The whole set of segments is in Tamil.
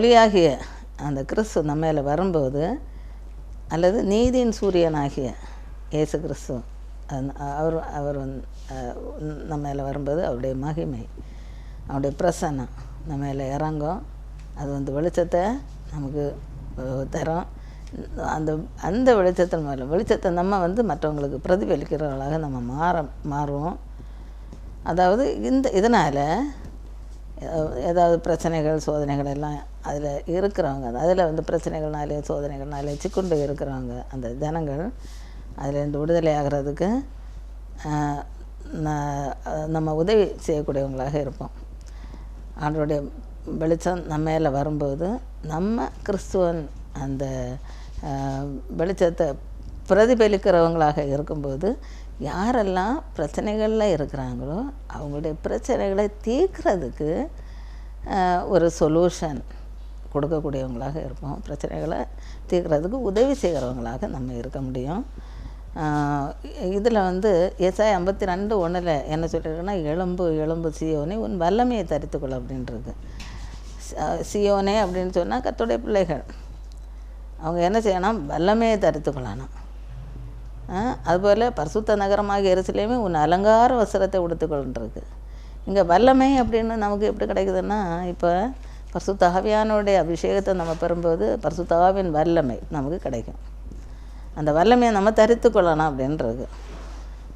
ஒளியாகிய அந்த கிறிஸ்து நம்ம மேலே வரும்போது, அல்லது நீதியின் சூரியனாகிய இயேசு கிறிஸ்து அவர் அவர் நம்ம மேலே வரும்போது அவருடைய மகிமை, அவருடைய பிரசன்னம் நம்ம மேலே இறங்கும். அது வெளிச்சத்தை நமக்கு தரும். அந்த வெளிச்சத்தின் மேலே வெளிச்சத்தை நம்ம மற்றவங்களுக்கு பிரதிபலிக்கிறவர்களாக நம்ம மாறுவோம். அதாவது இதனால் ஏதாவது பிரச்சனைகள் சோதனைகள் எல்லாம் அதில் இருக்கிறவங்க, அதில் பிரச்சனைகள்னாலே சோதனைகள்னாலே சிக்குண்டு இருக்கிறவங்க, அந்த ஜனங்கள் அதிலேருந்து விடுதலை ஆகிறதுக்கு நம்ம உதவி செய்யக்கூடியவங்களாக இருப்போம். ஆண்டவருடைய வெளிச்சம் நம்ம மேலே வரும்போது நம்ம கிறிஸ்துவன் அந்த வெளிச்சத்தை பிரதிபலிக்கிறவங்களாக இருக்கும்போது, யாரெல்லாம் பிரச்சனைகளில் இருக்கிறாங்களோ அவங்களுடைய பிரச்சனைகளை தீர்க்கிறதுக்கு ஒரு சொல்யூஷன் கொடுக்கக்கூடியவங்களாக இருப்போம். பிரச்சனைகளை தீர்க்கிறதுக்கு உதவி செய்கிறவங்களாக நம்ம இருக்க முடியும். இதில் ஏசாயா 52:1 என்ன சொல்லியிருக்குன்னா, எலும்பு எலும்பு சீயோனே உன் வல்லமையை தரித்துக்கொள் அப்படின்றது. சீயோனே அப்படின்னு சொன்னால் கர்த்தருடைய பிள்ளைகள். அவங்க என்ன செய்யணும்? வல்லமையை தரித்துக்கொள்ளணும். அதுபோல் பரிசுத்த நகரமாக எருசலேமே உன் அலங்கார வஸ்திரத்தை உடுத்துக்கொள்ன்றிருக்கு. இங்கே வல்லமை அப்படின்னு நமக்கு எப்படி கிடைக்குதுன்னா, இப்போ பரிசுத்த ஆவியானுடைய அபிஷேகத்தை நம்ம பெறும்போது பரிசுத்த ஆவியின் வல்லமை நமக்கு கிடைக்கும். அந்த வல்லமையை நம்ம தரித்து கொள்ளணும் அப்படின்றது.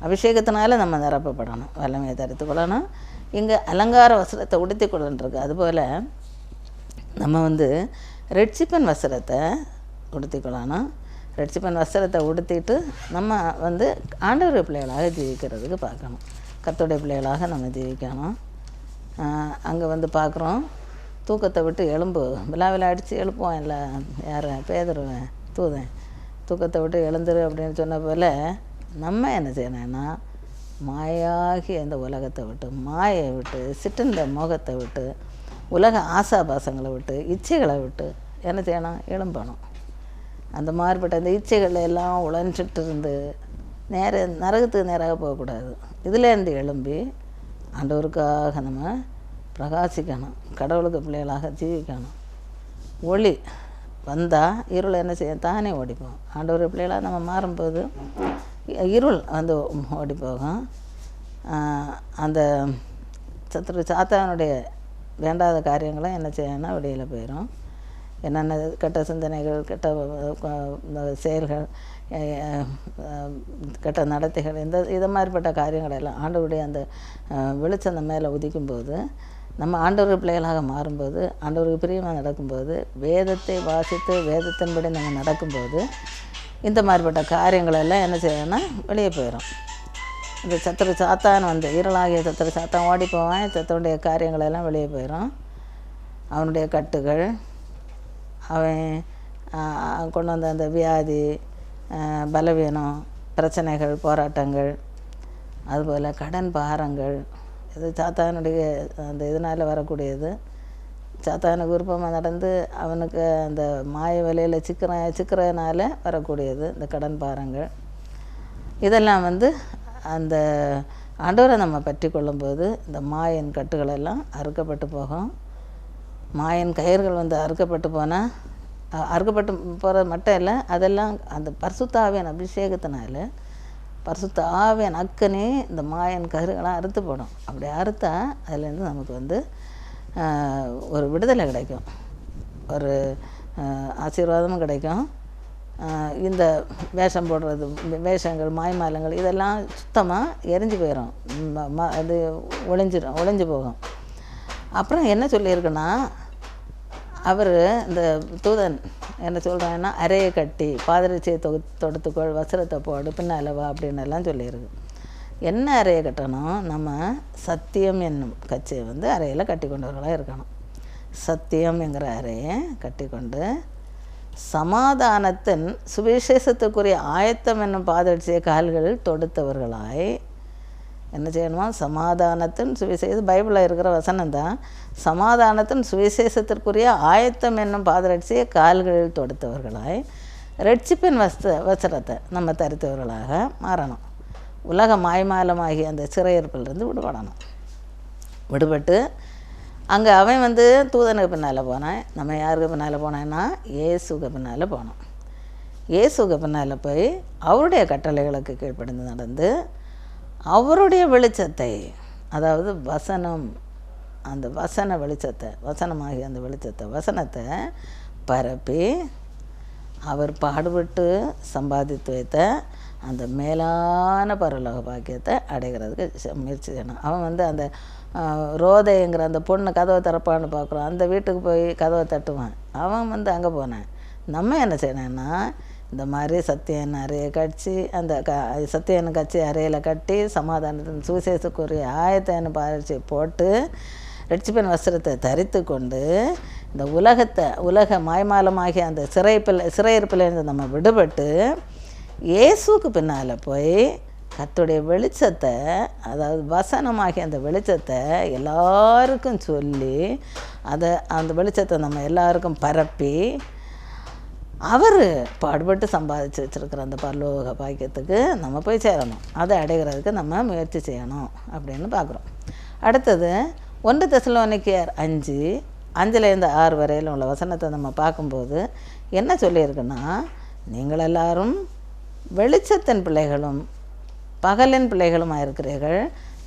அபிஷேகத்தினால நம்ம நிரப்பப்படணும், வல்லமையை தரித்து கொள்ளணும். இங்கே அலங்கார வஸ்திரத்தை உடுத்தி கொள்ளன்றிருக்கு. அதுபோல் நம்ம ரெட்சிப்பன் வஸ்திரத்தை உடுத்தி கொள்ளணும். ரெட்சிப்பன் வஸ்திரத்தை உடுத்திட்டு நம்ம ஆண்டவருடைய பிள்ளைகளாக ஜீவிக்கிறதுக்கு பார்க்கணும். கர்த்தருடைய பிள்ளைகளாக நம்ம ஜீவிக்கணும். அங்கே பார்க்குறோம், தூக்கத்தை விட்டு எலும்பு விழாவில் அடித்து எழுப்புவான் இல்லை, யார் பேதருவேன் தூதன், தூக்கத்தை விட்டு எழுந்துரு அப்படின்னு சொன்ன போல் நம்ம என்ன செய்யணும்னா, மாயாகிய இந்த உலகத்தை விட்டு, மாயை விட்டு, சிற்றின்ப மோகத்தை விட்டு, உலக ஆசாபாசங்களை விட்டு, இச்சைகளை விட்டு என்ன செய்யணும்? எழும்பணும். அந்த மாதிரிப்பட்ட அந்த இச்சைகளை எல்லாம் உழைஞ்சிட்டு இருந்து நரகத்துக்கு நேராக போகக்கூடாது. இதிலேருந்து எழும்பி ஆண்டவருக்காக நம்ம பிரகாசிக்கணும், கடவுளுக்கு பிள்ளைகளாக ஜீவிக்கணும். ஒளி வந்தால் இருள் என்ன செய்ய தானே ஓடிப்போம். ஆண்டவர் பிள்ளைகளாக நம்ம மாறும்போது இருள் ஓடி போகும். அந்த சாத்தானுடைய வேண்டாத காரியங்களை என்ன செய்யணும்னா வெளியில் போயிடும். என்னென்ன கெட்ட சிந்தனைகள், கெட்ட செயல்கள், கெட்ட நடத்தைகள், இதை மாதிரிப்பட்ட காரியங்கள் எல்லாம் ஆண்டவருடைய அந்த வெளிச்சம் நம்ம மேலே உதிக்கும்போது, நம்ம ஆண்டவர் பிள்ளைகளாக மாறும்போது, ஆண்டவருக்கு பிரியமாக நடக்கும்போது, வேதத்தை வாசித்து வேதத்தின்படி நம்ம நடக்கும்போது இந்த மாதிரிப்பட்ட காரியங்களெல்லாம் என்ன செய்யணும்னா வெளியே போயிடும். இந்த சத்துரு சாத்தான் ஈரலாகிய சத்துரு சாத்தான் ஓடி போவான். சத்தனுடைய காரியங்களெல்லாம் வெளியே போயிடும். அவனுடைய கட்டுகள், அவன் கொண்டு வந்த அந்த வியாதி, பலவீனம், பிரச்சனைகள், போராட்டங்கள், அதுபோல் கடன் பாரங்கள், இது சாத்தானுடைய அந்த இதனால் வரக்கூடியது. சாத்தானுக்கு விருப்பமாக நடந்து அவனுக்கு அந்த மாய வலையில் சிக்கிறதுனால வரக்கூடியது இந்த கடன் பாரங்கள். இதெல்லாம் அந்த ஆண்டவரை நம்ம பற்றி கொள்ளும்போது இந்த மாயன் கட்டுகளெல்லாம் அறுக்கப்பட்டு போகும். மாயன் கயிறுகள் அறுக்கப்பட்டு போனால், அறுக்கப்பட்டு போகிறது மட்டும் இல்லை, அதெல்லாம் அந்த பரிசுத்த ஆவியின் அபிஷேகத்தினால பரிசுத்த ஆவியின் அக்கனே இந்த மாயன் கயிறுகளாக அறுத்து போடும். அப்படி அறுத்தா அதுலேருந்து நமக்கு ஒரு விடுதலை கிடைக்கும், ஒரு ஆசீர்வாதமும் கிடைக்கும். இந்த வேஷம் போடுறது, வேஷங்கள், மாய்மாலங்கள் இதெல்லாம் சுத்தமாக எரிஞ்சு போயிடும், அது ஒளிஞ்சு போகும். அப்புறம் என்ன சொல்லியிருக்குன்னா, அவர் இந்த தூதன் என்ன சொல்கிறாங்கன்னா, அறையை கட்டி பாதரட்சியை தொடுத்துக்கொள், வஸ்திரத்தை போடு, பின்னால் வா அப்படின்னு எல்லாம் சொல்லியிருக்கு. என்ன அறையை கட்டணும்? நம்ம சத்தியம் என்னும் கட்சியை அறையில் கட்டி கொண்டவர்களாக இருக்கணும். சத்தியம்ங்கிற அறையை கட்டி கொண்டு சமாதானத்தின் சுவிசேஷத்துக்குரிய ஆயத்தம் என்னும் பாதரட்சியை கால்களில் தொடுத்தவர்களாய் என்ன செய்யணுமா? சமாதானத்தின் சுவிசேஷம், பைபிளில் இருக்கிற வசனம் தான். சமாதானத்தின் சுவிசேஷத்திற்குரிய ஆயத்தம் என்னும் பாதரட்சியை கால்களில் தொடுத்தவர்களாய் ரட்சிப்பின் வஸ்திரத்தை நம்ம தரித்தவர்களாக மாறணும். உலக மாய்மாலமாகிய அந்த சிறையிருப்பிலிருந்து விடுபடணும். விடுபட்டு அங்கே அவன் வந்து தூதனுக்கு பின்னால் போனான். நம்ம யாருக்கு பின்னால் போனேன்னா இயேசுக்கு பின்னால் போனோம். இயேசுக்கு பின்னால் போய் அவருடைய கட்டளைகளுக்கு கீழ்ப்படிந்து நடந்து அவருடைய வெளிச்சத்தை, அதாவது வசனம், அந்த வசன வெளிச்சத்தை, வசனமாகி அந்த வெளிச்சத்தை, வசனத்தை பரப்பி அவர் பாடுபட்டு சம்பாதித்து வைத்த அந்த மேலான பரலோக பாக்கியத்தை அடைகிறதுக்கு முயற்சி செய்யணும். அவன் வந்து அந்த ரோதைங்கிற அந்த பொண்ணு கதவை திறப்பான்னு பார்க்குறோம், அந்த வீட்டுக்கு போய் கதவை தட்டுவான். அவன் வந்து அங்கே போனேன். நம்ம என்ன செய்யணும்னா இந்த மாதிரி சத்தியன் அறையை கட்சி, அந்த சத்தியன் கட்சி அறையில் கட்டி சமாதானத்தின் சுவிசேஷக்குரிய ஆயத்தன்னு பாரிச்சு போட்டு ரட்சிப்பின் வஸ்திரத்தை தரித்து கொண்டு இந்த உலக மாய்மாலமாகிய அந்த சிறையிருப்பிலேருந்து நம்ம விடுபட்டு இயேசுக்கு பின்னால் போய் கர்த்தருடைய வெளிச்சத்தை, அதாவது வசனமாகிய அந்த வெளிச்சத்தை எல்லாருக்கும் சொல்லி அந்த வெளிச்சத்தை நம்ம எல்லாருக்கும் பரப்பி அவர் பாடுபட்டு சம்பாதிச்சு வச்சுருக்கிற அந்த பரலோக பாக்கியத்துக்கு நம்ம போய் சேரணும். அதை அடைகிறதுக்கு நம்ம முயற்சி செய்யணும் அப்படின்னு பார்க்குறோம். அடுத்தது 1 தெசலோனிக்கேயர் 5:5-6 வரையில் உள்ள வசனத்தை நம்ம பார்க்கும்போது என்ன சொல்லியிருக்குன்னா, நீங்கள் எல்லாரும் வெளிச்சத்தின் பிள்ளைகளும் பகலின் பிள்ளைகளுமாக இருக்கிறீர்கள்.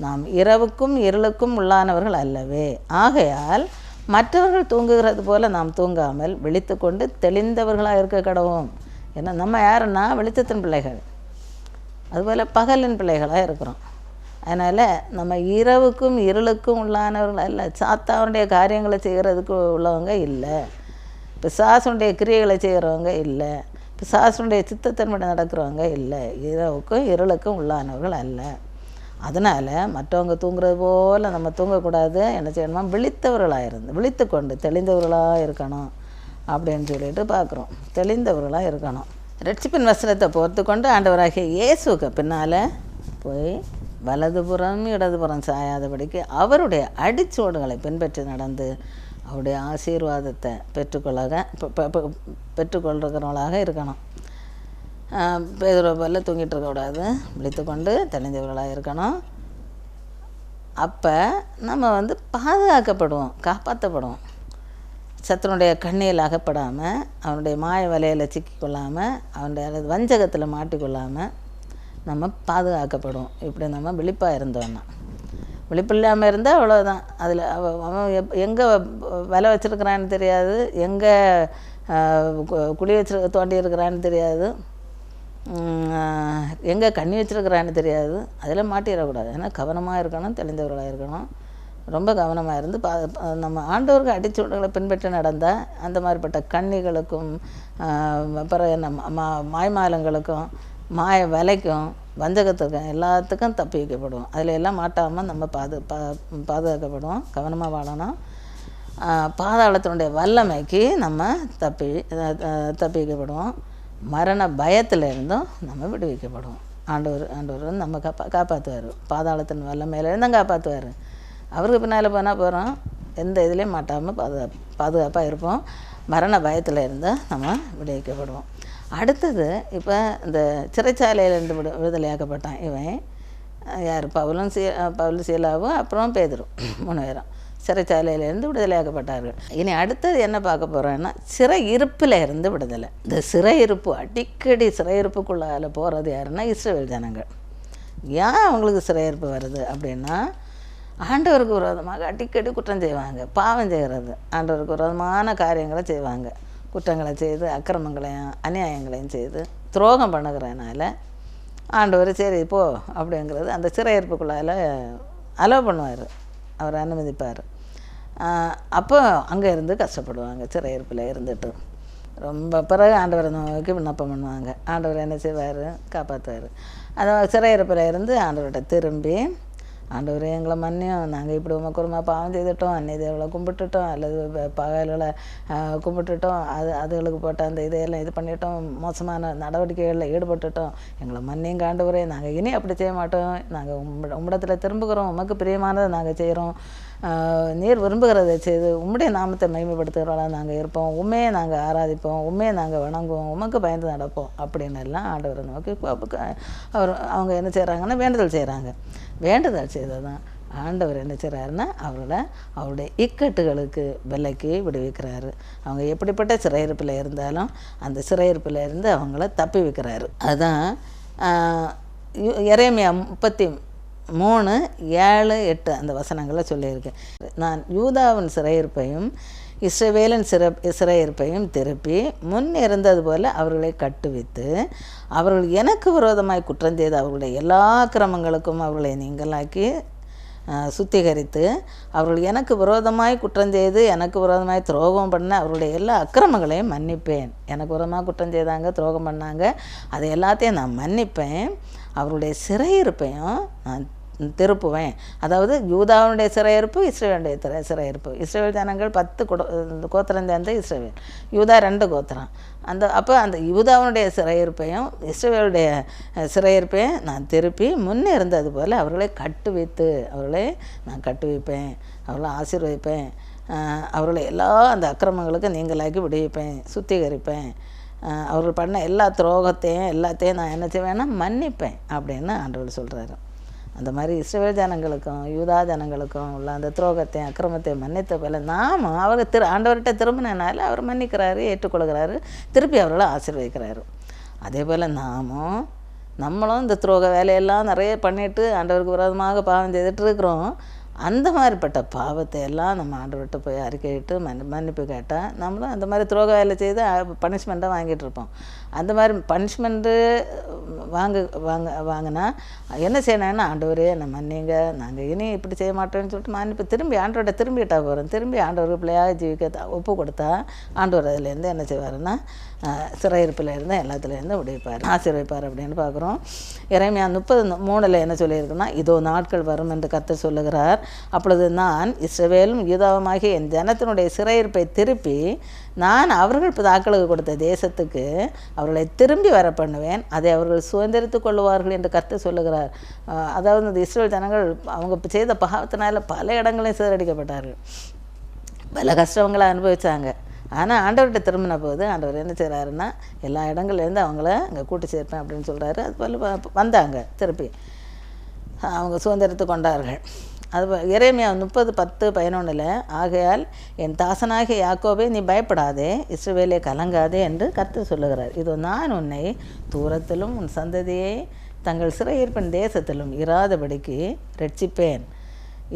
நாம் இரவுக்கும் இருளுக்கும் உள்ளானவர்கள் அல்லவே. ஆகையால் மற்றவர்கள் தூங்குகிறது போல நாம் தூங்காமல் விழித்து கொண்டு தெளிந்தவர்களாக இருக்க கடவோம். ஏன்னா நம்ம யாருன்னா வெளிச்சத்தின் பிள்ளைகள், அதுபோல் பகலின் பிள்ளைகளாக இருக்கிறோம். அதனால் நம்ம இரவுக்கும் இருளுக்கும் உள்ளானவர்கள் அல்ல. சாத்தானுடைய காரியங்களை செய்கிறதுக்கு உள்ளவங்க இல்லை, பிசாசுடைய கிரியைகளை செய்கிறவங்க இல்லை, பிசாசுடைய சித்தத்தன்மை நடக்கிறவங்க இல்லை. இரவுக்கும் இருளுக்கும் உள்ளானவர்கள் அல்ல. அதனால் மற்றவங்க தூங்குறது போல் நம்ம தூங்கக்கூடாது. என்ன செய்யணுமா, விழித்து கொண்டு தெளிந்தவர்களாக இருக்கணும் அப்படின்னு சொல்லிட்டு பார்க்குறோம். தெளிந்தவர்களாக இருக்கணும். ரட்சிப்பின் வஸ்திரத்தை போர்த்து கொண்டு ஆண்டவராகிய இயேசுக்கு பின்னால் போய் வலதுபுறம் இடதுபுறம் சாயாதபடிக்கு அவருடைய அடிச்சோடுகளை பின்பற்றி நடந்து அவருடைய ஆசீர்வாதத்தை பெற்றுக்கொள்கிறவங்களாக இருக்கணும். பேதுரு போல தூங்கிட்டு இருக்கக்கூடாது, விழித்து கொண்டு தெளிந்தவர்களாக இருக்கணும். அப்போ நம்ம வந்து பாதுகாக்கப்படுவோம், காப்பாற்றப்படுவோம். சத்துனுடைய கண்ணியில் அகப்படாமல், அவனுடைய மாய வலையில் சிக்கிக்கொள்ளாமல், அவனுடைய வஞ்சகத்தில் மாட்டிக்கொள்ளாமல் நம்ம பாதுகாக்கப்படுவோம். இப்படி நம்ம விழிப்பாக இருந்தோன்னா. விழிப்பு இல்லாமல் இருந்தால் அவ்வளோதான். அதில் அவன் எங்கே விலை வச்சுருக்கிறான்னு தெரியாது, எங்கே குழி தோண்டி இருக்கிறான்னு தெரியாது, எங்கே கண்ணி வச்சுருக்கிறான்னு தெரியாது. அதில் மாட்டிடக்கூடாது. ஏன்னா கவனமாக இருக்கணும், தெளிந்தவர்களாக இருக்கணும். ரொம்ப கவனமாக இருந்து நம்ம ஆண்டவருக்கு அடிச்சூடுகளை பின்பற்றி நடந்தால் அந்த மாதிரிப்பட்ட கண்ணிகளுக்கும் அப்புறம் என்ன மாய்மாலங்களுக்கும் மாய விலைக்கும் வஞ்சகத்துக்கும் எல்லாத்துக்கும் தப்பி வைக்கப்படுவோம். அதில் எல்லாம் மாட்டாமல் நம்ம பாதுகாக்கப்படுவோம். கவனமாக வாழணும். பாதாளத்தினுடைய வல்லமைக்கு நம்ம தப்பி வைக்கப்படுவோம். மரண பயத்தில் இருந்தும் நம்ம விடுவிக்கப்படுவோம். ஆண்டவர் வந்து நம்ம காப்பாற்றுவார். பாதாளத்தின் வல்லமையிலேருந்து தான் காப்பாற்றுவார். அவருக்கு பின்னால் போனால் போகிறோம், எந்த இதுலேயும் மாட்டாமல் பாதுகாப்பாக இருப்போம். மரண பயத்தில் இருந்தால் நம்ம விடுவிக்கப்படுவோம். அடுத்தது இப்போ இந்த சிறைச்சாலையிலேருந்து விடுதலையாக்கப்பட்டான் இவன் யார், பவுலும் சீலாவும் அப்புறம் பேதுரு 3 பேரும் சிறைச்சாலையிலேருந்து விடுதலையாக்கப்பட்டார்கள். இனி அடுத்தது என்ன பார்க்க போகிறோன்னா சிறை இருப்பில் இருந்து விடுதலை. இந்த சிறையிருப்பு, அடிக்கடி சிறையிருப்புக்குள்ளால் போகிறது யாருன்னா இஸ்ரவேல் ஜனங்கள். ஏன் அவங்களுக்கு சிறையிருப்பு வருது அப்படின்னா, ஆண்டவருக்கு விரோதமாக அடிக்கடி குற்றம் செய்வாங்க, பாவம் செய்கிறது, ஆண்டவருக்கு விரோதமான காரியங்களை செய்வாங்க, குற்றங்களை செய்து அக்கிரமங்களையும் அநியாயங்களையும் செய்து துரோகம் பண்ணுகிறதுனால ஆண்டவர் சரி போ அப்படிங்கிறது அந்த சிறையிருப்புக்குள்ளால் அலோவ் பண்ணுவார், அவர் அனுமதிப்பார். அப்போ அங்கே இருந்து கஷ்டப்படுவாங்க. சிறையிருப்பில் இருந்துட்டு ரொம்ப பிறகு ஆண்டவரை நோக்கி விண்ணப்பம் பண்ணுவாங்க. ஆண்டவர் என்ன செய்வார், காப்பாற்றுவார். அதை சிறையிருப்பில் இருந்து ஆண்டவர்கிட்ட திரும்பி, ஆண்டவரே எங்களை மன்னியும், நாங்கள் இப்படி உமக்குறமா பாவம் செய்துட்டோம், அன்னை தேவலை கும்பிட்டுட்டோம், அல்லது பகல்களை கும்பிட்டுட்டோம், அதுகளுக்கு போட்ட அந்த இதையெல்லாம் இது பண்ணிட்டோம், மோசமான நடவடிக்கைகளில் ஈடுபட்டுட்டோம், எங்களை மன்னியும் ஆண்டவரே, நாங்கள் இனி அப்படி செய்ய மாட்டோம், நாங்கள் உம்மிடத்தில் திரும்புகிறோம், உமக்கு பிரியமானதை நாங்கள் செய்கிறோம், நீர் விரும்புகிறதை செய்து உம்முடைய நாமத்தை மகிமைப்படுத்துகிறவர்களாக நாங்கள் இருப்போம், உண்மையை நாங்கள் ஆராதிப்போம், உண்மையை நாங்கள் வணங்குவோம், உமக்கு பயந்து நடப்போம் அப்படின்னு எல்லாம் ஆண்டவரை நோக்கி அவங்க என்ன செய்கிறாங்கன்னா வேண்டுதல் செய்கிறாங்க. வேண்டுதல் செய்ததான் ஆண்டவர் என்ன செய்கிறாருன்னா அவருடைய இக்கட்டுகளுக்கு விலைக்கு விடுவிக்கிறாரு. அவங்க எப்படிப்பட்ட சிறையிருப்பில் இருந்தாலும் அந்த சிறையிருப்பில் இருந்து அவங்கள தப்பி வைக்கிறாரு. அதுதான் எரேமியா 33:7-8 அந்த வசனங்களை சொல்லியிருக்கேன். நான் யூதாவின் சிறையிருப்பையும் இஸ்ரவேலின் சிறையிருப்பையும் திருப்பி முன் இருந்தது போல அவர்களை கட்டுவித்து அவர்கள் எனக்கு விரோதமாய் குற்றம் செய்து அவர்களுடைய எல்லா கிரமங்களுக்கும் அவர்களை நீங்களாக்கி சுத்திகரித்து அவர்கள் எனக்கு விரோதமாய் குற்றம் செய்து எனக்கு விரோதமாய் துரோகம் பண்ண அவர்களுடைய எல்லா அக்கிரமங்களையும் மன்னிப்பேன். எனக்கு விரோதமாக குற்றம் செய்தாங்க, துரோகம் பண்ணாங்க, அதை எல்லாத்தையும் நான் மன்னிப்பேன். அவருடைய சிறையிருப்பையும் நான் திருப்புவேன். அதாவது யூதாவுடைய சிறையிருப்பு, இஸ்ரவேலுடைய சிறையிருப்பு. இஸ்ரவேல் ஜனங்கள் 10 கோத்திரம் சேர்ந்த இஸ்ரவேல், யூதா 2 கோத்திரம். அப்போ அந்த யூதாவுடைய சிறையிருப்பையும் இஸ்ரவேலுடைய சிறையிருப்பையும் நான் திருப்பி முன்னே இருந்தது போல் அவர்களை கட்டுவித்து அவர்களை நான் கட்டுவிப்பேன், அவர்களை ஆசீர்வதிப்பேன், அவர்களை எல்லா அந்த அக்கிரமங்களுக்கு நீங்களாக்கி விடுவிப்பேன், சுத்திகரிப்பேன், அவர்கள் பண்ண எல்லா துரோகத்தையும் எல்லாத்தையும் நான் என்ன செய்வேன்னா மன்னிப்பேன் அப்படின்னு ஆண்டவர் சொல்கிறாரு. அந்த மாதிரி இஸ்ரவேல் ஜனங்களுக்கும் யூதா ஜனங்களுக்கும் உள்ள அந்த துரோகத்தையும் அக்கிரமத்தையும் மன்னித்த போல நாமும் அவர் ஆண்டவர்கிட்ட திரும்பினால அவர் மன்னிக்கிறாரு, ஏற்றுக்கொள்கிறாரு, திருப்பி அவர்களை ஆசீர்வதிக்கிறாரு. அதே போல் நம்மளும் இந்த துரோக வேலையெல்லாம் நிறைய பண்ணிட்டு ஆண்டவருக்கு விரோதமாக பாவம் செய்துட்டு இருக்கிறோம். அந்த மாதிரிப்பட்ட பாவத்தை எல்லாம் நம்ம ஆண்டவர்கிட்ட போய் அறிக்கையிட்டு மன்னிப்பு கேட்டால் நம்மளும் அந்த மாதிரி துரோக வேலை செய்து பனிஷ்மெண்ட்டாக வாங்கிட்டு இருப்போம். அந்த மாதிரி பனிஷ்மெண்ட்டு வாங்கினா என்ன செய்யணும்னா ஆண்டவரே நம்ம மன்னிங்க, நாங்கள் இனி இப்படி செய்ய மாட்டோம்னு சொல்லிட்டு மன்னிப்பு திரும்பி ஆண்டவர்கிட்ட திரும்பிட்டா போகிறோம். திரும்பி ஆண்டவருக்கு பிள்ளையாக ஜீவிக்க ஒப்பு கொடுத்தா ஆண்டவர் அதுலேருந்து என்ன செய்வாருன்னா சிறையிருப்பில் இருந்து எல்லாத்துலேருந்து விடுவிப்பார், ஆசீர்வதிப்பார் அப்படின்னு பார்க்குறோம். எரேமியா 30:3 என்ன சொல்லியிருக்குன்னா, இதோ நாட்கள் வரும் என்று கர்த்தர் சொல்லுகிறார், அப்பொழுது நான் இஸ்ரவேலும் யூதாவுமாகிய என் ஜனத்தினுடைய சிறையிருப்பை திருப்பி நான் அவர்கள் பிதாக்களுக்கு கொடுத்த தேசத்துக்கு அவர்களை திரும்பி வர பண்ணுவேன், அதை அவர்கள் சுதந்திரித்து கொள்வார்கள் என்று கர்த்தர் சொல்லுகிறார். அதாவது இந்த இஸ்ரவேல் ஜனங்கள் அவங்க செய்த பாவத்தினால பல இடங்களையும் சிதறடிக்கப்பட்டார்கள், பல கஷ்டங்களை அனுபவித்தாங்க. ஆனால் ஆண்டவர்கிட்ட திரும்பின போது ஆண்டவர் என்ன செய்கிறாருன்னா எல்லா இடங்கள்லேருந்து அவங்கள அங்கே கூட்டி சேர்ப்பேன் அப்படின்னு சொல்கிறாரு. அது போல் வந்தாங்க, திருப்பி அவங்க சுதந்திரத்து கொண்டார்கள். அது எரேமியா 30:10-11 ஆகையால் என் தாசனாகிய யாக்கோபே நீ பயப்படாதே, இஸ்ரவேலே கலங்காதே என்று கர்த்தர் சொல்லுகிறார். இதோ நான் உன்னை தூரத்திலும் உன் சந்ததியை தங்கள் சிறையிருப்பின் தேசத்திலும் இராதபடிக்கு ரட்சிப்பேன்.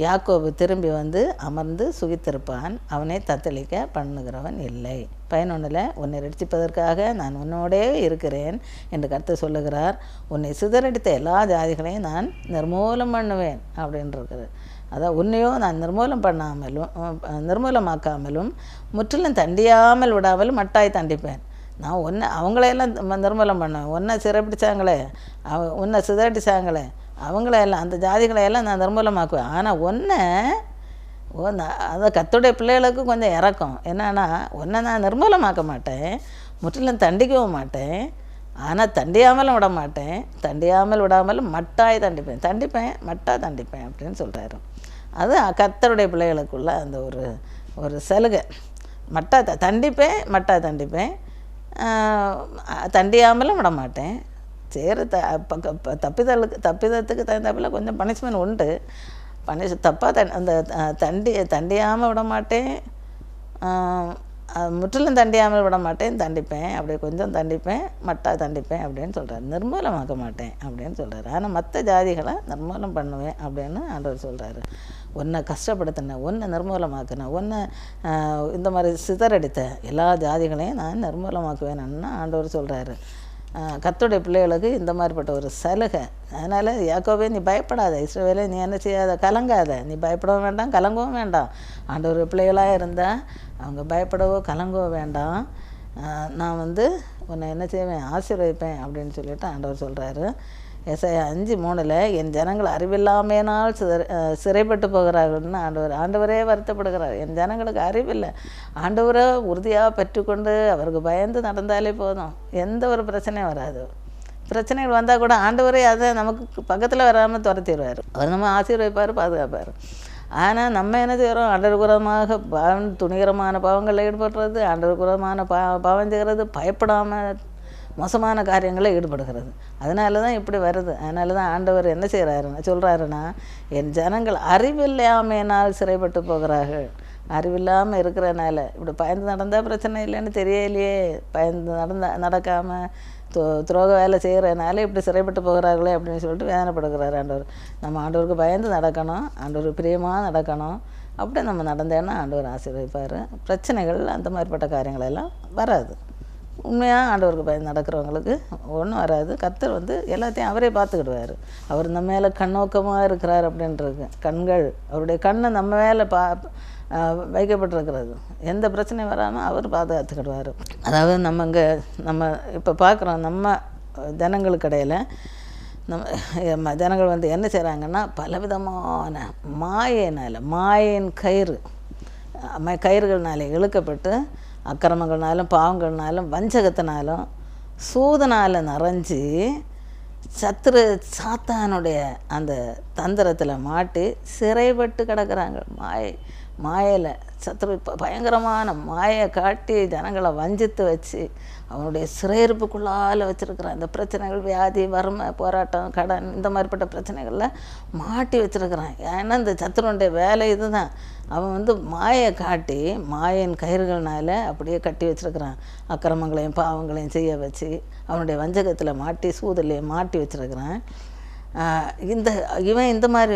யாக்கோபு திரும்பி வந்து அமர்ந்து சுகித்திருப்பான், அவனை தத்தளிக்க பண்ணுகிறவன் இல்லை. 11 உன்னை ரட்சிப்பதற்காக நான் உன்னோடே இருக்கிறேன் என்று கர்த்தர் சொல்லுகிறார். உன்னை சிதறடித்த எல்லா ஜாதிகளையும் நான் நிர்மூலம் பண்ணுவேன் அப்படின்றது. அதான் உன்னையும் நான் நிர்மூலமாக்காமலும் முற்றிலும் தண்டியாமல் விடாமலும் மட்டாய் தண்டிப்பேன். நான் அவங்களையெல்லாம் நிர்மூலம் பண்ணுவேன். உன்னை சிறைப்பிடிச்சாங்களே, உன்னை சிதறடிச்சாங்களே, அவங்களையெல்லாம் அந்த ஜாதிகளையெல்லாம் நான் நிர்மூலமாக்குவேன். ஆனால் அதை கர்த்தருடைய பிள்ளைகளுக்கு கொஞ்சம் இறக்கம் என்னன்னா, உன்னை நான் நிர்மூலமாக்க மாட்டேன், முற்றிலும் தண்டிக்கவும் மாட்டேன், ஆனால் தண்டியாமலும் விட மாட்டேன், தண்டியாமல் விடாமலும் மட்டாய் தண்டிப்பேன் மட்டாக தண்டிப்பேன் அப்படின்னு சொல்கிறாரு. அது கர்த்தருடைய பிள்ளைகளுக்குள்ள அந்த ஒரு சலுகை. மட்டாக தண்டிப்பேன், தண்டியாமலும் விட மாட்டேன். சரி, தப்பிதத்துக்கு தகுந்தாப்பில் கொஞ்சம் பனிஷ்மெண்ட் உண்டு. அந்த தண்டியாமல் விட மாட்டேன், முற்றிலும் தண்டியாமல் விட மாட்டேன், தண்டிப்பேன், அப்படி கொஞ்சம் தண்டிப்பேன், மட்டாக தண்டிப்பேன் அப்படின்னு சொல்கிறார். நிர்மூலமாக்க மாட்டேன் அப்படின்னு சொல்கிறார். ஆனால் மற்ற ஜாதிகளை நிர்மூலம் பண்ணுவேன் அப்படின்னு ஆண்டவர் சொல்கிறாரு. உன்னை கஷ்டப்படுத்தின, உன்னை நிர்மூலமாக்கின, உன்னை இந்த மாதிரி சிதறடித்த எல்லா ஜாதிகளையும் நான் நிர்மூலமாக்குவேன்னு ஆண்டவர் சொல்கிறாரு. கர்த்தருடைய பிள்ளைகளுக்கு இந்த மாதிரிப்பட்ட ஒரு சலுகை. அதனால் யாக்கோபே நீ பயப்படாத, இஸ்ரவேலே நீ என்ன செய்யாத, கலங்காத, நீ பயப்படவும் வேண்டாம், கலங்கவும் வேண்டாம். ஆண்டவர் பிள்ளைகளாக இருந்தால் அவங்க பயப்படவோ கலங்கவோ வேண்டாம். நான் உன்னை என்ன செய்வேன், ஆசீர்வதிப்பேன் அப்படின்னு சொல்லிட்டு ஆண்டவர் சொல்கிறாரு. எசாயா 5:3 என் ஜனங்கள் அறிவில்லாமையினால் சிறைப்பட்டு போகிறார்கள்னு ஆண்டவரே வருத்தப்படுகிறார். என் ஜனங்களுக்கு அறிவில்லை, ஆண்டவரை உறுதியாக பெற்றுக்கொண்டு அவருக்கு பயந்து நடந்தாலே போதும், எந்த ஒரு பிரச்சனையும் வராது. பிரச்சனைகள் வந்தால் கூட ஆண்டவரே அதை நமக்கு பக்கத்தில் வராமல் துரத்திடுவார். அவர் நம்ம ஆசீர்வதிப்பார், பாதுகாப்பார். ஆனால் நம்ம என்ன செய்கிறோம், ஆண்டவர்புறமாக துணிகரமான பாவங்களில் ஈடுபடுறது, ஆண்டவர்புறமான பாவம் செய்கிறது, பயப்படாமல் மோசமான காரியங்களில் ஈடுபடுகிறது. அதனால தான் இப்படி வருது. அதனால தான் ஆண்டவர் என்ன சொல்கிறாருன்னா என் ஜனங்கள் அறிவில்லாமையினால் சிறைப்பட்டு போகிறார்கள். அறிவில்லாமல் இருக்கிறனால இப்படி பயந்து நடந்தால் பிரச்சனை இல்லைன்னு தெரியலையே, பயந்து நடக்காமல் துரோக வேலை செய்கிறனால இப்படி சிறைப்பட்டு போகிறார்களே அப்படின்னு சொல்லிட்டு வேதனைப்படுகிறார் ஆண்டவர். நம்ம ஆண்டவருக்கு பயந்து நடக்கணும், ஆண்டவருக்கு பிரியமாக நடக்கணும். அப்படி நம்ம நடந்தேன்னா ஆண்டவர் ஆசீர்வதிப்பார். பிரச்சனைகள் அந்த மாதிரிப்பட்ட காரியங்களெல்லாம் வராது. உண்மையாக ஆண்டவருக்கு பயந்து நடக்கிறவங்களுக்கு ஒன்றும் வராது. கர்த்தர் எல்லாத்தையும் அவரே பார்த்துக்கிடுவார். அவர் நம்ம மேலே கண்ணோக்கமாக இருக்கிறார் அப்படின்றது. கண்கள், அவருடைய கண்ணை நம்ம மேலே வைக்கப்பட்டிருக்கிறது. எந்த பிரச்சனையும் வராமல் அவர் பாதுகாத்துக்கிடுவார். அதாவது நம்ம இப்போ பார்க்குறோம், நம்ம ஜனங்களுக்கு இடையில் நம்ம ஜனங்கள் என்ன செய்கிறாங்கன்னா, பலவிதமான மாயின் கயிறுகள்னால இழுக்கப்பட்டு அக்கிரமங்கள்னாலும் பாவங்கள்னாலும் வஞ்சகத்தினாலும் சூதனால் நிறைஞ்சி சாத்தானுடைய அந்த தந்திரத்தில் மாட்டி சிறைப்பட்டு கிடக்கிறாங்க. மாயையில் சத்ரு பயங்கரமான மாயை காட்டி ஜனங்களை வஞ்சித்து வச்சு அவனுடைய சிறையிருப்புக்குள்ளால் வச்சுருக்கிறான். இந்த பிரச்சனைகள், வியாதி, வறுமை, போராட்டம், கடன், இந்த மாதிரிப்பட்ட பிரச்சனைகளில் மாட்டி வச்சுருக்கிறான். ஏன்னா இந்த சத்ருனுடைய வேலை இதுதான். அவன் மாயை காட்டி மாயின் கயிறுகள்னால அப்படியே கட்டி வச்சுருக்கிறான். அக்கிரமங்களையும் பாவங்களையும் செய்ய வச்சு அவனுடைய வஞ்சகத்தில் மாட்டி சூதலையும் மாட்டி வச்சுருக்கிறான். இவன் இந்த மாதிரி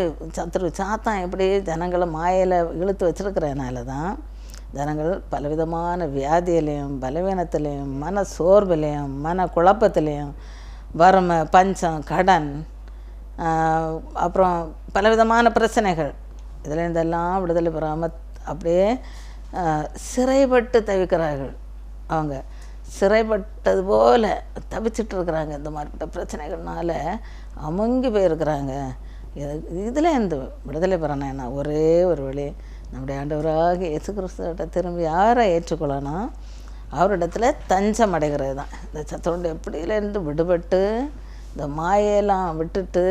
சாத்தான் எப்படி ஜனங்களை மாயையில் இழுத்து வச்சுருக்கிறதுனால தான் ஜனங்கள் பலவிதமான வியாதியிலையும் பலவீனத்திலையும் மன சோர்விலையும் மன குழப்பத்திலையும் வறுமை, பஞ்சம், கடன், அப்புறம் பலவிதமான பிரச்சனைகள், இதில் இருந்தெல்லாம் விடுதலை பெறாமல் அப்படியே சிறைப்பட்டு தவிக்கிறார்கள். அவங்க சிறைப்பட்டது போல் தவிச்சிட்ருக்குறாங்க. இந்த மாதிரிப்பட்ட பிரச்சனைகள்னால அமுங்கி போயிருக்கிறாங்க. இதில் இந்த விடுதலை பெறணும்னா ஒரே ஒரு வழி, நம்முடைய ஆண்டவராக இயேசு கிறிஸ்துவிட்ட திரும்பி யாரை ஏற்றுக்கொள்ளணும், அவரிடத்துல தஞ்சம் அடைகிறது தான். இந்த சத்தோட எப்படியிலேருந்து விடுபட்டு இந்த மாயெல்லாம் விட்டுட்டு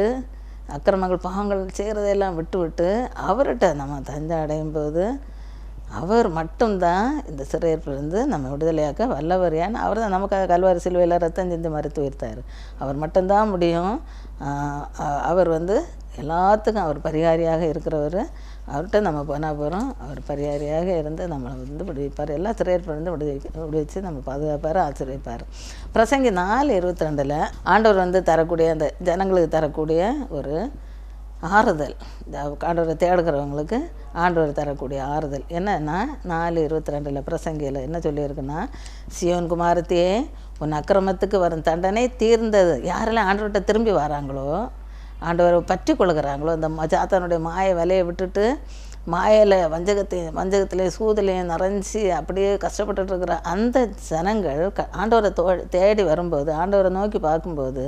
அக்கிரமங்கள் பாவங்கள் செய்கிறதையெல்லாம் விட்டு அவர்கிட்ட நம்ம தஞ்சம் அடையும் போது அவர் மட்டும்தான் இந்த சிறையிருப்பிலிருந்து நம்ம விடுதலையாக்க வல்லவர். ஏன்னா அவர் தான் நமக்காக கல்வாரி சிலுவையில் ரத்தம் சிந்தி மறித்து உயிர்த்தார். அவர் மட்டும்தான் முடியும். அவர் எல்லாத்துக்கும் அவர் பரிகாரியாக இருக்கிறவர். அவர்கிட்ட நம்ம போனால் போகிறோம், அவர் பரிகாரியாக இருந்து நம்மளை விடுவிப்பார். எல்லா சிறையிருப்பிலிருந்து விடுவிச்சு நம்ம பாதுகாப்பார், ஆச்சரியப்பார். பிரசங்கி 4:22 ஆண்டவர் தரக்கூடிய அந்த ஜனங்களுக்கு தரக்கூடிய ஒரு ஆறுதல், ஆண்டவரை தேடுகிறவங்களுக்கு ஆண்டவர் தரக்கூடிய ஆறுதல் என்னன்னா 4:22 பிரசங்கியில் என்ன சொல்லியிருக்குன்னா, சியோன் குமாரத்தியே, உன் அக்கிரமத்துக்கு வரும் தண்டனை தீர்ந்தது. யாரெல்லாம் ஆண்டவர்கிட்ட திரும்பி வராங்களோ, ஆண்டவரை பற்றி கொள்கிறாங்களோ, இந்த சாத்தானுடைய மாயை வலையை விட்டுட்டு மாயில் வஞ்சகத்திலையும் சூதிலையும் நிறைஞ்சி அப்படியே கஷ்டப்பட்டுருக்கிற அந்த ஜனங்கள் ஆண்டவரை தேடி வரும்போது, ஆண்டவரை நோக்கி பார்க்கும்போது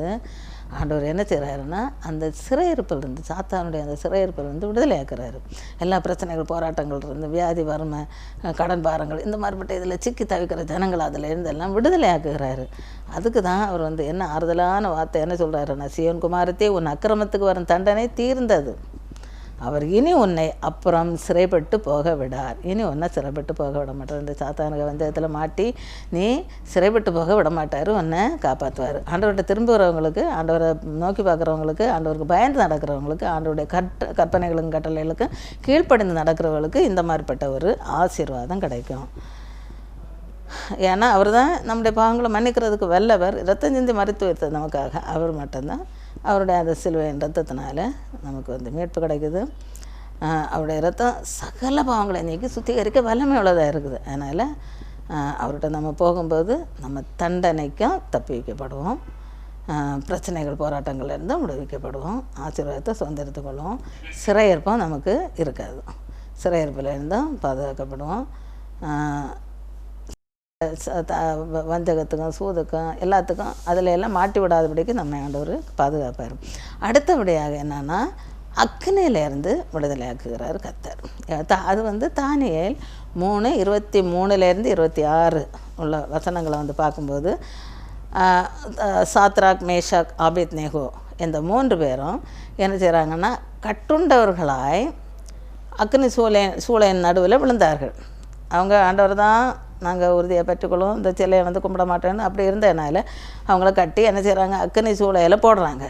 ஆண்டவர் என்ன செய்கிறாருன்னா, அந்த சிறையிருப்பிலிருந்து சாத்தானுடைய அந்த சிறையிருப்பிலிருந்து விடுதலையாக்குறாரு. எல்லா பிரச்சனைகள், போராட்டங்கள் இருந்து வியாதி, வறுமை, கடன் பாரங்கள், இந்த மாதிரிப்பட்ட இதில் சிக்கி தவிக்கிற ஜனங்கள் அதில் இருந்தெல்லாம் விடுதலையாக்குகிறாரு. அதுக்கு தான் அவர் என்ன ஆறுதலான வார்த்தை என்ன சொல்கிறாருன்னா, சியோன் குமாரத்தே, உன் அக்கிரமத்துக்கு வரும் தண்டனை தீர்ந்தது. அவர் இனி உன்னை அப்புறம் சிறைப்பட்டு போக விடார். இனி உன்னை சிறைப்பட்டு போக விட மாட்டார். இந்த சாத்தானுக்கு வந்ததில் மாட்டி நீ சிறைப்பட்டு போக விட மாட்டார், உன்னை காப்பாற்றுவார். ஆண்டவர்கிட்ட திரும்பி வரவங்களுக்கு, ஆண்டவரை நோக்கி பார்க்குறவங்களுக்கு, ஆண்டவருக்கு பயந்து நடக்கிறவங்களுக்கு, ஆண்டவருடைய கற்பனைகளுக்கும் கட்டளைகளுக்கும் கீழ்ப்படிந்து நடக்கிறவங்களுக்கு இந்த மாதிரிப்பட்ட ஒரு ஆசீர்வாதம் கிடைக்கும். ஏன்னா அவர் தான் நம்முடைய பாவங்களை மன்னிக்கிறதுக்கு வல்லவர். ரத்தம் சிந்தி மறித்து வைத்தது நமக்காக. அவர் மட்டும்தான். அவருடைய அந்த சிலுவையின் ரத்தத்தினால நமக்கு மீட்பு கிடைக்குது. அவருடைய ரத்தம் சகல பாவங்களை நீக்கி சுத்திகரிக்க வல்லமை உள்ளதாக இருக்குது. அதனால் அவர்கிட்ட நம்ம போகும்போது நம்ம தண்டனைக்கும் தப்பி வைக்கப்படுவோம், பிரச்சனைகள் போராட்டங்கள்லேருந்து விடுவிக்கப்படுவோம், ஆசீர்வாதத்தை சுதந்திரத்து கொள்வோம். சிறையிருப்பம் நமக்கு இருக்காது. சிறையிருப்பிலேருந்தும் பாதுகாக்கப்படுவோம். வஞ்சகத்துக்கும் சூதுக்கும் எல்லாத்துக்கும் அதில் எல்லாம் மாட்டி விடாதபடிக்கு நம்ம ஆண்டவர் பாதுகாப்பார். அடுத்தபடியாக என்னென்னா, அக்னியிலேருந்து விடுதலையாக்குகிறார் கர்த்தர். அது தானியேல் 3:23 26 உள்ள வசனங்களை பார்க்கும்போது, சாத்ராக், மேஷாக், ஆபேத்நேகோ இந்த 3 பேரும் என்ன செய்கிறாங்கன்னா, கட்டுண்டவர்களாய் அக்னி சூளையின் நடுவில் விழுந்தார்கள். அவங்க ஆண்டவர் தான் நாங்கள் உறுதியை பெற்றுக்கொள்ளும், இந்த சிலையை கும்பிட மாட்டேன்னு அப்படி இருந்ததுனால அவங்கள கட்டி என்ன செய்கிறாங்க, அக்னி சூளையில் போடுறாங்க.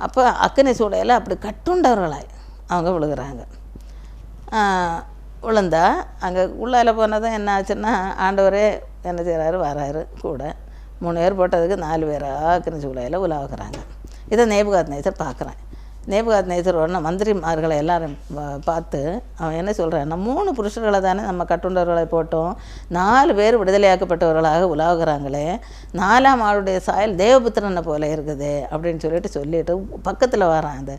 அப்போ அக்னி சூளையில் அப்படி கட்டுண்டவர்களாய் அவங்க விழுகிறாங்க. விழுந்தா அங்கே உள்ளால் போனதும் என்ன ஆச்சுன்னா, ஆண்டவரே என்ன செய்கிறாரு, வராரு கூட. 3 பேர் போட்டதுக்கு 4 பேராக கிரிஞ்சு உலையில் உலாவுகிறாங்க. இதை நேபுகாத்நேசர் பார்க்குறேன். நேபுகாத்நேசர் உடனே மந்திரிமார்களை எல்லாரும் பார்த்து அவன் என்ன சொல்கிறான்னா, 3 புருஷர்களை தானே நம்ம கட்டுண்டவர்களை போட்டோம், 4 பேர் விடுதலையாக்கப்பட்டவர்களாக உலாவுகிறாங்களே, 4ஆம் ஆளுடைய சாயல் தேவபுத்திரனை போல இருக்குது அப்படின்னு சொல்லிட்டு பக்கத்தில் வரான்.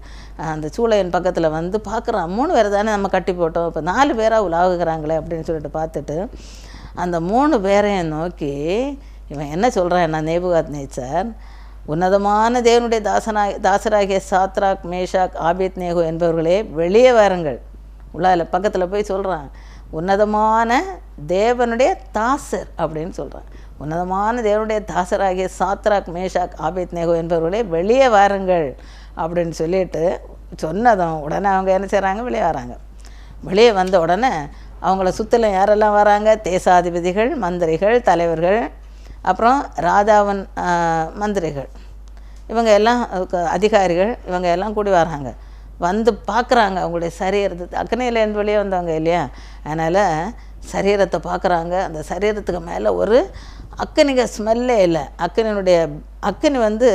அந்த சூளையன் பக்கத்தில் வந்து பார்க்குறான். 3 பேர் தானே நம்ம கட்டி போட்டோம், இப்போ 4 பேராக உலாவுகிறாங்களே அப்படின்னு சொல்லிட்டு பார்த்துட்டு அந்த 3 பேரையும் நோக்கி இவன் என்ன சொல்கிறான், நேபுகாத்நேசர், உன்னதமான தேவனுடைய தாசராகிய சாத்ராக், மேஷாக், ஆபேத்நேகோ என்பவர்களே வெளியே வாருங்கள். உள்ளால பக்கத்தில் போய் சொல்கிறான், உன்னதமான தேவனுடைய தாசர் அப்படின்னு சொல்கிறான். உன்னதமான தேவனுடைய தாசராகிய சாத்ராக், மேஷாக், ஆபேத்நேகோ என்பவர்களே வெளியே வாருங்கள் அப்படின்னு சொல்லிட்டு சொன்னதும் உடனே அவங்க என்ன செய்கிறாங்க, வெளியே வராங்க. வெளியே வந்த உடனே அவங்கள சுற்றிலும் யாரெல்லாம் வராங்க, தேசாதிபதிகள், மந்திரிகள், தலைவர்கள், அப்புறம் ராஜாவின் மந்திரிகள், இவங்க எல்லாம் அதிகாரிகள், இவங்க எல்லாம் கூடி வராங்க. வந்து பார்க்குறாங்க அவங்களுடைய சரீரத்தை. அக்னியிலேருந்து வெளியே வந்தவங்க இல்லையா, அதனால் சரீரத்தை பார்க்குறாங்க. அந்த சரீரத்துக்கு மேலே ஒரு அக்னிக ஸ்மெல்லே இல்லை. அக்னி வந்து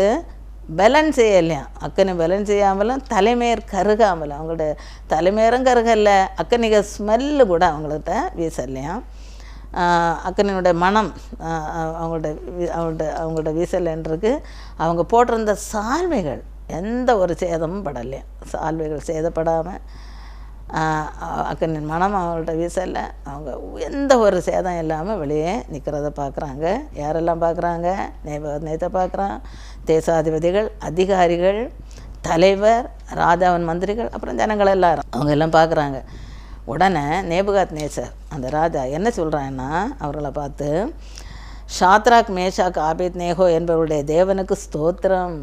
பலன் செய்யலையா, அக்னி பலன் செய்யாமலும் தலைமையர் கருகாமலும், அவங்களுடைய தலைமையரும் கருகலை, அக்னிக ஸ்மெல்லு கூட அவங்கள்ட்ட வீசலையாம். அக்கனினுடைய மனம் அவங்களோட வீசலன்றிருக்கு. அவங்க போட்டிருந்த சால்வைகள் எந்த ஒரு சேதமும் படலையா, சால்வைகள் சேதப்படாமல் அக்கனின் மனம் அவங்கள்ட்ட வீசலை. அவங்க எந்த ஒரு சேதம் இல்லாமல் வெளியே நிற்கிறத பார்க்குறாங்க. யாரெல்லாம் பார்க்குறாங்க, நேத்தை பார்க்குறான், தேசாதிபதிகள், அதிகாரிகள், தலைவர், ராஜாவின் மந்திரிகள், அப்புறம் ஜனங்கள் எல்லாரும் அவங்க எல்லாம் பார்க்குறாங்க. உடனே நேபுகாத்நேசர் அந்த ராஜா என்ன சொல்கிறான்னா, அவர்களை பார்த்து, சாத்ராக், மேஷாக், ஆபேத்நேகோ என்பவருடைய தேவனுக்கு ஸ்தோத்திரம்.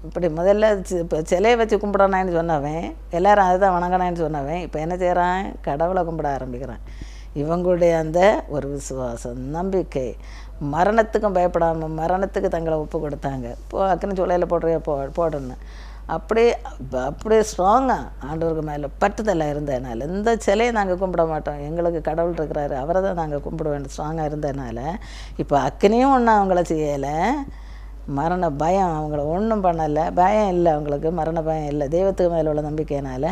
இப்படி முதல்ல இப்போ சிலையை வச்சு கும்பிடணான்னு சொன்னவன், எல்லோரும் அதை தான் வணங்கினான்னு சொன்னவன், இப்போ என்ன செய்கிறான், கடவுளை கும்பிட ஆரம்பிக்கிறான். இவங்களுடைய அந்த ஒரு விசுவாசம், நம்பிக்கை, மரணத்துக்கும் பயப்படாமல் மரணத்துக்கு தங்களை ஒப்பு கொடுத்தாங்க. அக்கன்னு சூளையில் போடணும் அப்படியே ஸ்ட்ராங்காக ஆண்டவருக்கு மேலே பட்டுதலாக இருந்ததுனால, இந்த சிலையை நாங்கள் கும்பிட மாட்டோம், எங்களுக்கு கடவுள் இருக்கிறாரு, அவரை தான் நாங்கள் கும்பிடுவேன் ஸ்ட்ராங்காக இருந்ததுனால, இப்போ அக்கனையும் ஒன்றும் அவங்கள செய்யலை, மரண பயம் அவங்கள ஒன்றும் பண்ணலை, பயம் இல்லை அவங்களுக்கு, மரண பயம் இல்லை, தெய்வத்துக்கு மேலே உள்ள நம்பிக்கையினால்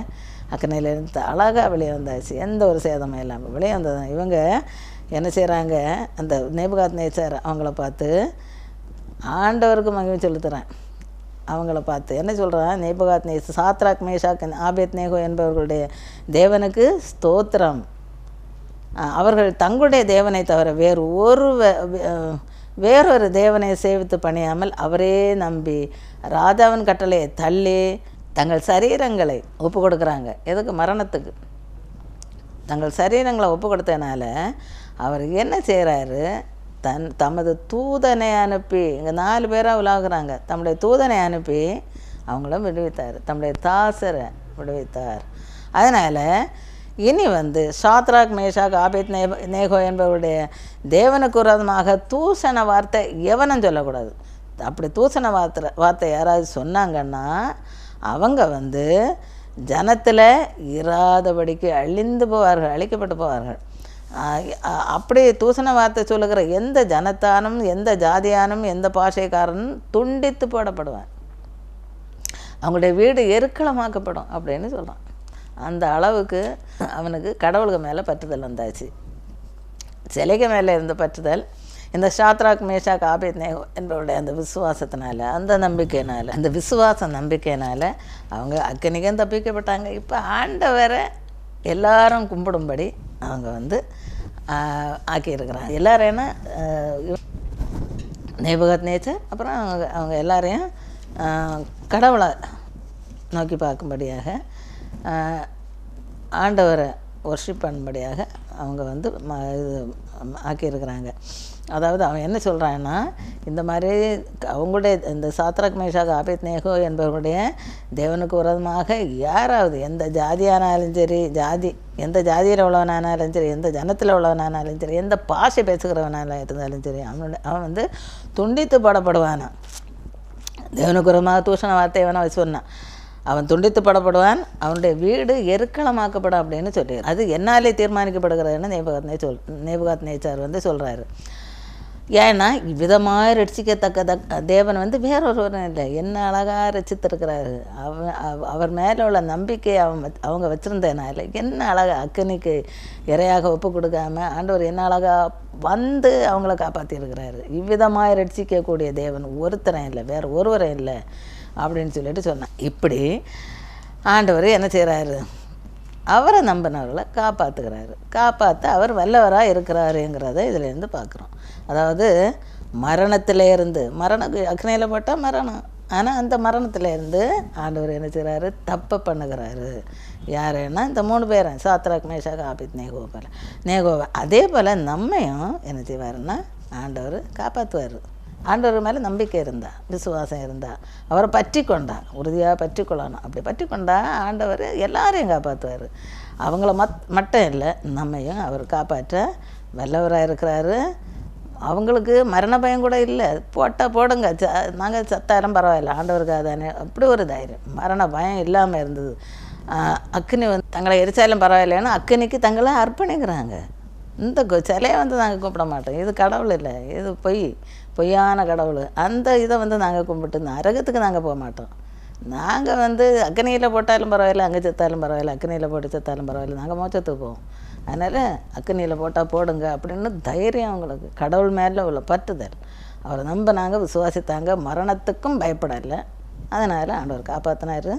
அக்கனையிலேருந்து அழகாக வெளியே வந்தாச்சு, எந்த ஒரு சேதமும் இல்லாமல் வெளியே வந்தது. இவங்க என்ன செய்கிறாங்க, அந்த நேபுகாத்நேசர் அவங்கள பார்த்து ஆண்டவருக்கு மகிமை செலுத்துகிறேன். அவங்கள பார்த்து என்ன சொல்கிறான், நேபுகாத்நேசர், சாத்ராக், மேஷாக், ஆபேத்நேகோ என்பவர்களுடைய தேவனுக்கு ஸ்தோத்திரம். அவர்கள் தங்களுடைய தேவனை தவிர வேறொரு தேவனை சேவித்து பணியாமல் அவரே நம்பி ராஜாவின் கட்டளையை தள்ளி தங்கள் சரீரங்களை ஒப்பு கொடுக்குறாங்க. எதுக்கு, மரணத்துக்கு. தங்கள் சரீரங்களை ஒப்பு கொடுத்ததுனால அவர் என்ன செய்கிறாரு, தமது தூதனை அனுப்பி, இங்கே 4 பேராக உலாகுறாங்க, தம்முடைய தூதனை அனுப்பி அவங்களும் விடுவித்தார், தம்முடைய தாசரை விடுவித்தார். அதனால் இனி சாத்ராக், மேஷாக், ஆபேத்நேகோ என்பவருடைய தேவனுக்கு விரோதமாக தூஷண வார்த்தை எவனும் சொல்லக்கூடாது. அப்படி தூஷண வார்த்தை யாராவது சொன்னாங்கன்னா அவங்க ஜனத்தில் இராதபடிக்கு அழிந்து போவார்கள், அழிக்கப்பட்டு போவார்கள். அப்படி தூசண வார்த்தை சொல்லுகிற எந்த ஜனத்தானும், எந்த ஜாதியானும், எந்த பாஷைக்காரனும் துண்டித்து போடப்படுவான், அவங்களுடைய வீடு எருக்களமாக்கப்படும் அப்படின்னு சொல்கிறான். அந்த அளவுக்கு அவனுக்கு கடவுளுக்கு மேலே பற்றுதல் வந்தாச்சு. சிலைக்கு மேலே இருந்த பற்றுதல் இந்த சாத்ராக், மேஷாக், ஆபேத்நேகோ என்பவருடைய அந்த விசுவாசத்தினால, அந்த நம்பிக்கையினால், அந்த விசுவாச நம்பிக்கையினால் அவங்க அக்கனிக்கும் தப்பிக்கப்பட்டாங்க. இப்போ ஆண்டவரை எல்லாரும் கும்பிடும்படி அவங்க ஆக்கியிருக்கிறாங்க. எல்லாரும் என்ன, நேபுகாத்நேசர் அப்புறம் அவங்க எல்லாரையும் கடவுளை நோக்கி பார்க்கும்படியாக, ஆண்டவரை ஒர்ஷிப் பண்ணும்படியாக அவங்க இது ஆக்கியிருக்கிறாங்க. அதாவது அவன் என்ன சொல்கிறான்னா, இந்த மாதிரி அவங்களுடைய இந்த சாத்ராக், மேஷாக், ஆபேத்நேகோ என்பவர்களுடைய தேவனுக்கு விரோதமாக யாராவது எந்த ஜாதியானாலும் சரி, எந்த ஜாதியில் உள்ளவனானாலும் சரி, எந்த ஜனத்தில் உள்ளவனானாலும் சரி, எந்த பாஷை பேசுகிறவனால இருந்தாலும் சரி, அவன் துண்டித்து போடப்படுவானான். தேவனுக்கு விரோதமாக தூஷண வார்த்தை வேணா சொன்னான். அவன் துண்டித்து படப்படுவான், அவனுடைய வீடு எருக்களமாக்கப்படும் அப்படின்னு சொல்லி அது என்னாலே தீர்மானிக்கப்படுகிறதுன்னு நேபுகாத்நேச்சார் வந்து சொல்கிறாரு. ஏன்னா இவ்விதமாக ரட்சிக்கத்தக்க தேவன் வந்து வேறொருவரும் இல்லை, என்ன அழகாக ரசித்திருக்கிறாரு. அவர் மேலே உள்ள நம்பிக்கை அவங்க வச்சுருந்ததுனால என்ன அழகாக அக்கனிக்கு இரையாக ஒப்பு கொடுக்காம ஆண்டவர் என்ன அழகாக வந்து அவங்கள காப்பாற்றிருக்கிறாரு. இவ்விதமாக ரட்சிக்கக்கூடிய தேவன் ஒருத்தரும் இல்லை, வேறு ஒருவரும் இல்லை அப்படின்னு சொல்லிட்டு சொன்னான். இப்படி ஆண்டவர் என்ன செய்கிறாரு, அவரை நம்பினவர்களை காப்பாற்றுகிறாரு. காப்பாற்ற அவர் வல்லவராக இருக்கிறாருங்கிறத இதிலேருந்து பார்க்குறோம். அதாவது மரணத்திலேருந்து அக்னியில் போட்டால் மரணம், ஆனால் அந்த மரணத்திலேருந்து ஆண்டவர் என்ன செய்கிறாரு, தப்பை பண்ணுகிறாரு. யாருன்னா இந்த 3 பேரும் சாத்ராக் மேஷாக் ஆபேத் நேகோவா. அதே போல் நம்மையும் என்ன செய்வாருன்னா ஆண்டவர் காப்பாற்றுவார். ஆண்டவர் மேலே நம்பிக்கை இருந்தா, விசுவாசம் இருந்தா, அவரை பற்றி கொண்டா, உறுதியாக பற்றி கொள்ளணும். அப்படி பற்றி கொண்டா ஆண்டவர் எல்லாரையும் காப்பாற்றுவார். அவங்கள மட்டும் இல்லை, நம்மையும் அவர் காப்பாற்ற வல்லவராக இருக்கிறாரு. அவங்களுக்கு மரண பயம் கூட இல்லை. போட்டால் போடுங்க, நாங்கள் சத்தாலும் பரவாயில்ல, ஆண்டவருக்காக தானே, அப்படி ஒரு தைரியம். மரண பயம் இல்லாமல் இருந்தது. அக்னி வந்து தங்களை எரிச்சாலும் பரவாயில்லைன்னா அக்னிக்கு தங்களை அர்ப்பணிக்கிறாங்க. இந்த சிலையை வந்து நாங்கள் கும்பிட மாட்டோம், இது கடவுள் இல்லை, இது பொய்யான கடவுள். அந்த இதை வந்து நாங்கள் கும்பிட்டு நரகத்துக்கு நாங்கள் போக மாட்டோம். நாங்கள் வந்து அக்னியில் போட்டாலும் பரவாயில்ல, அங்கே செத்தாலும் பரவாயில்ல, அக்னியில் போட்டு செத்தாலும் பரவாயில்ல, நாங்கள் மோட்சத்துக்கு போவோம். அதனால் அக்னியில் போட்டால் போடுங்க அப்படின்னு தைரியம் அவங்களுக்கு. கடவுள் மேலே உள்ள பற்றுதல், அவரை நாங்கள் விசுவாசித்தாங்க, மரணத்துக்கும் பயப்படலை. அதனால் ஆண்டவர் காப்பாற்றினார்.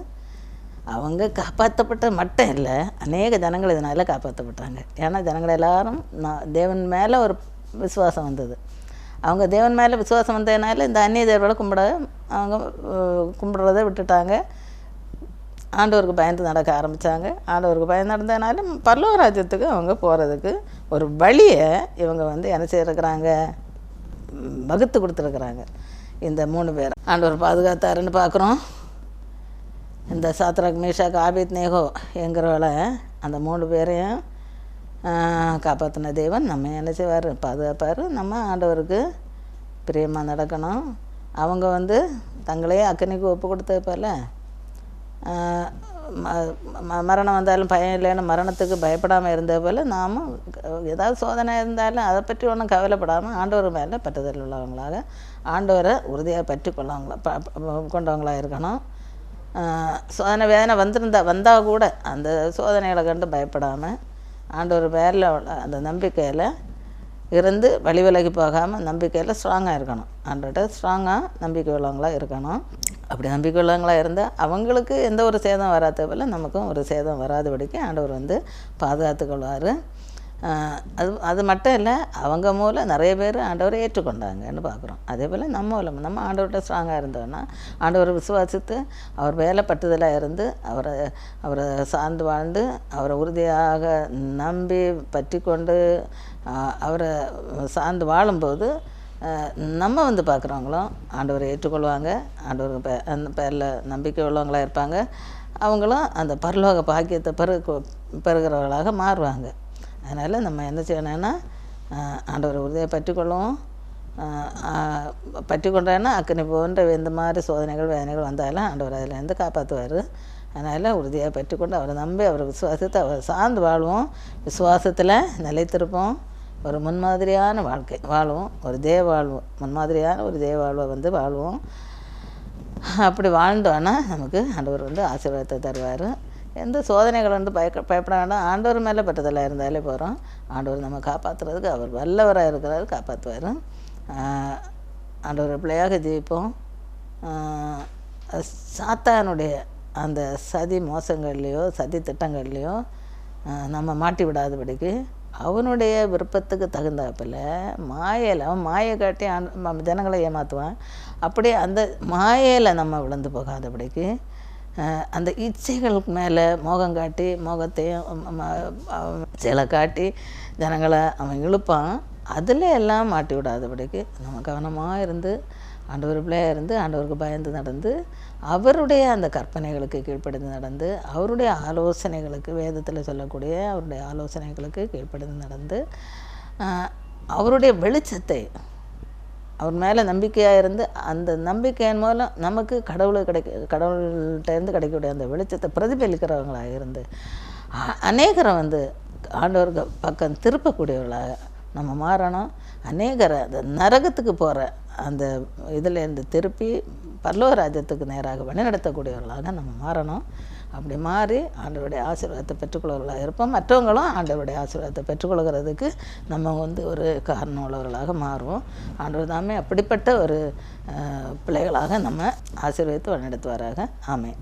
அவங்க காப்பாற்றப்பட்ட மட்டும் இல்லை, அநேக ஜனங்கள் இதனால் காப்பாற்றப்பட்டாங்க. ஏன்னா ஜனங்கள் எல்லாரும் தேவன் மேலே ஒரு விசுவாசம் வந்தது. அவங்க தேவன் மேலே விசுவாசம் வந்ததுனால இந்த அந்நிய தேவர்களை அவங்க கும்பிடுறதை விட்டுட்டாங்க. ஆண்டவருக்கு பயந்து நடக்க ஆரம்பித்தாங்க. ஆண்டவருக்கு பயந்து நடந்ததுனால பரலோக ராஜ்யத்துக்கு அவங்க போகிறதுக்கு ஒரு வழியை இவங்க வந்து என்ன செய்திருக்கிறாங்க, வகுத்து கொடுத்துருக்குறாங்க. இந்த 3 பேர் ஆண்டவர் பாதுகாத்தாருன்னு பார்க்குறோம். இந்த சாத்ராக் மேஷாக் ஆபேத் நேகோ என்கிறவளை அந்த 3 பேரையும் காப்பாற்றின தேவன் நம்ம என்ன செய்வார், பாதுகாப்பார். நம்ம ஆண்டவருக்கு பிரியமாக நடக்கணும். அவங்க வந்து தங்களையே அக்னிக்கு ஒப்பு கொடுத்தது போல் மரணம் வந்தாலும் பயம் இல்லைன்னு மரணத்துக்கு பயப்படாமல் இருந்தது போல் நாம் ஏதாவது சோதனை இருந்தாலும் அதை பற்றி ஒன்றும் கவலைப்படாமல் ஆண்டவர் மேலே பற்றுதல் உள்ளவங்களாக, ஆண்டவரை உறுதியாக பற்றி கொண்டவங்களாக இருக்கணும். சோதனை வேதனை வந்தால் கூட அந்த சோதனைகளை கண்டு பயப்படாமல் ஆண்டவர் மேலே அந்த நம்பிக்கையில் இருந்து வழி விலகி போகாமல் நம்பிக்கையில் ஸ்ட்ராங்காக இருக்கணும். ஆண்டவர்கிட்ட ஸ்ட்ராங்காக நம்பிக்கை உள்ளவங்களாக இருக்கணும். அப்படி நம்பிக்கை உள்ளவங்களாக இருந்தால் அவங்களுக்கு எந்த ஒரு சேதம் வராத போல் நமக்கும் ஒரு சேதம் வராதபடிக்கு ஆண்டவர் வந்து பாதுகாத்து கொள்வார். அது மட்டும் இல்லை, அவங்க மூலம் நிறைய பேர் ஆண்டவரை ஏற்றுக்கொண்டாங்கன்னு பார்க்குறோம். அதே போல் நம்ம ஆண்டவர்கிட்ட ஸ்ட்ராங்காக இருந்தோன்னா, ஆண்டவரை விசுவாசித்து அவர் வேலை பட்டுதலாக இருந்து அவரை சார்ந்து வாழ்ந்து அவரை உறுதியாக நம்பி பற்றி கொண்டு அவரை சார்ந்து வாழும்போது நம்ம வந்து பார்க்குறவங்களும் ஆண்டவரை ஏற்றுக்கொள்வாங்க. ஆண்டவருக்கு அந்த பேரில் நம்பிக்கை உள்ளவங்களாக இருப்பாங்க. அவங்களும் அந்த பரலோக பாக்கியத்தை பெறுகிறவர்களாக மாறுவாங்க. அதனால் நம்ம என்ன செய்யணும்னா ஆண்டவரை உறுதியாக பற்றிக்கொள்ளுவோம். பற்றி கொண்டோன்னா அக்னி போன்ற எந்த மாதிரி சோதனைகள் வேதனைகள் வந்தாலும் ஆண்டவர் அதிலேருந்து காப்பாற்றுவார். அதனால் உறுதியாக பற்றிக்கொண்டு அவரை நம்பி அவரை விசுவாசத்தை அவரை சார்ந்து வாழ்வோம். விசுவாசத்தில் நிலைத்திருப்போம். ஒரு முன்மாதிரியான வாழ்க்கை வாழ்வோம். ஒரு முன்மாதிரியான ஒரு வாழ்வை வந்து வாழ்வோம். அப்படி வாழ்ந்தோன்னா நமக்கு ஆண்டவர் வந்து ஆசீர்வாதத்தை தருவார். எந்த சோதனைகள் வந்து பயப்பட வேண்டாம். ஆண்டவர் மேலே பட்டதெல்லாம் இருந்தாலே போகிறோம். ஆண்டவர் நம்ம காப்பாற்றுறதுக்கு அவர் வல்லவராக இருக்கிறாரு, காப்பாற்றுவார். ஆண்டவர் பிள்ளையாக ஜெயிப்போம். சாத்தானுடைய அந்த சதி மோசங்கள்லேயோ சதி திட்டங்கள்லேயோ நம்ம மாட்டி விடாதபடிக்கு அவனுடைய விருப்பத்துக்கு தகுந்தாப்பில் அவன் மாயை காட்டி ஜனங்களை ஏமாற்றுவான். அப்படியே அந்த மாயையில் நம்ம விழுந்து போகாதபடிக்கு அந்த இச்சைகளுக்கு மேலே மோகம் காட்டி மோகத்தையும் சிலை காட்டி ஜனங்களை அவன் இழுப்பான். அதில் எல்லாம் மாட்டி விடாதபடிக்கு நம்ம கவனமாக இருந்து ஆண்டவர் பிள்ளையாக இருந்து ஆண்டவருக்கு பயந்து நடந்து அவருடைய அந்த கற்பனைகளுக்கு கீழ்ப்படிந்து நடந்து அவருடைய ஆலோசனைகளுக்கு வேதத்தில் சொல்லக்கூடிய அவருடைய ஆலோசனைகளுக்கு கீழ்ப்படிந்து நடந்து அவருடைய வெளிச்சத்தை அவர் மேலே நம்பிக்கையாக இருந்து அந்த நம்பிக்கையின் மூலம் நமக்கு கடவுள்கிட்டேருந்து கிடைக்கக்கூடிய அந்த வெளிச்சத்தை பிரதிபலிக்கிறவங்களாக இருந்து அநேகரை வந்து ஆண்டவருக்கு பக்கம் திருப்பக்கூடியவர்களாக நம்ம மாறணும். அநேகரை அந்த நரகத்துக்கு போகிற அந்த இதிலேருந்து திருப்பி பரலோக ராஜ்யத்துக்கு நேராக வழிநடத்தக்கூடியவர்களாக நம்ம மாறணும். அப்படி மாறி ஆண்டவருடைய ஆசீர்வாதத்தை பெற்றுக்கொள்வர்களாக இருப்போம். மற்றவங்களும் ஆண்டவருடைய ஆசீர்வாதத்தை பெற்றுக்கொள்கிறதுக்கு நம்ம வந்து ஒரு காரணம் உள்ளவர்களாக மாறுவோம். ஆண்டவர் தாமே அப்படிப்பட்ட ஒரு பிள்ளைகளாக நம்ம ஆசீர்வதித்து வழிநடத்துவாராக. ஆமென்.